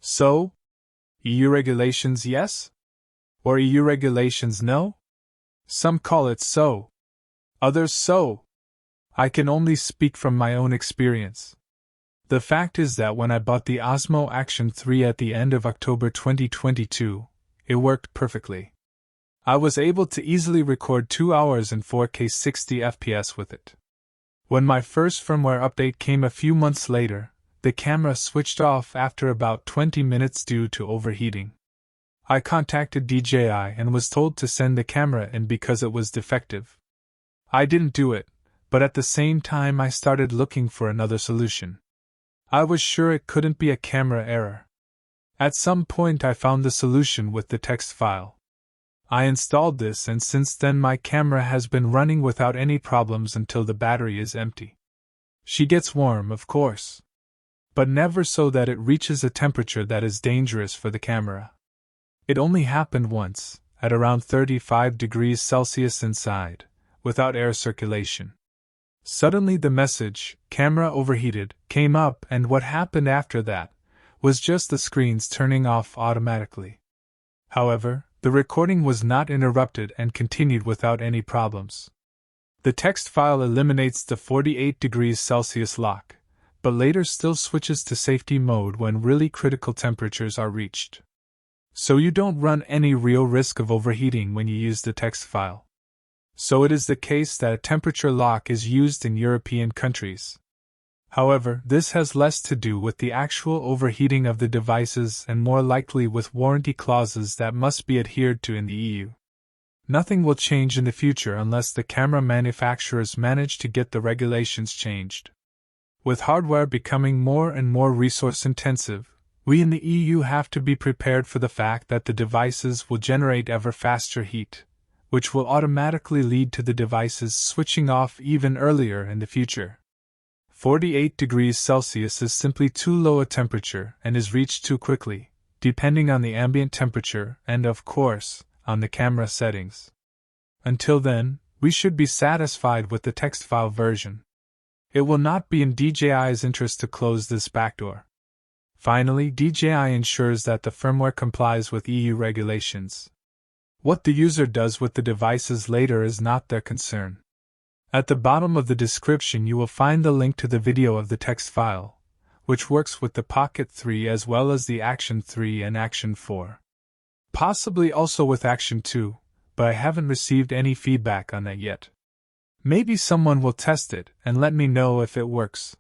So? EU regulations yes? Or EU regulations no? Some call it so. Others so. I can only speak from my own experience. The fact is that when I bought the Osmo Action 3 at the end of October 2022, it worked perfectly. I was able to easily record 2 hours in 4K 60 FPS with it. When my first firmware update came a few months later, the camera switched off after about 20 minutes due to overheating. I contacted DJI and was told to send the camera in because it was defective. I didn't do it, but at the same time I started looking for another solution. I was sure it couldn't be a camera error. At some point I found the solution with the text file. I installed this and since then my camera has been running without any problems until the battery is empty. She gets warm, of course, but never so that it reaches a temperature that is dangerous for the camera. It only happened once, at around 35 degrees Celsius inside, without air circulation. Suddenly the message, "Camera overheated," came up and what happened after that was just the screens turning off automatically. However, the recording was not interrupted and continued without any problems. The text file eliminates the 48 degrees Celsius lock, but later still switches to safety mode when really critical temperatures are reached. So you don't run any real risk of overheating when you use the text file. So it is the case that a temperature lock is used in European countries. However, this has less to do with the actual overheating of the devices and more likely with warranty clauses that must be adhered to in the EU. Nothing will change in the future unless the camera manufacturers manage to get the regulations changed. With hardware becoming more and more resource-intensive, we in the EU have to be prepared for the fact that the devices will generate ever faster heat, which will automatically lead to the devices switching off even earlier in the future. 48 degrees Celsius is simply too low a temperature and is reached too quickly, depending on the ambient temperature and, of course, on the camera settings. Until then, we should be satisfied with the text file version. It will not be in DJI's interest to close this backdoor. Finally, DJI ensures that the firmware complies with EU regulations. What the user does with the devices later is not their concern. At the bottom of the description you will find the link to the video of the text file, which works with the Pocket 3 as well as the Action 3 and Action 4. Possibly also with Action 2, but I haven't received any feedback on that yet. Maybe someone will test it and let me know if it works.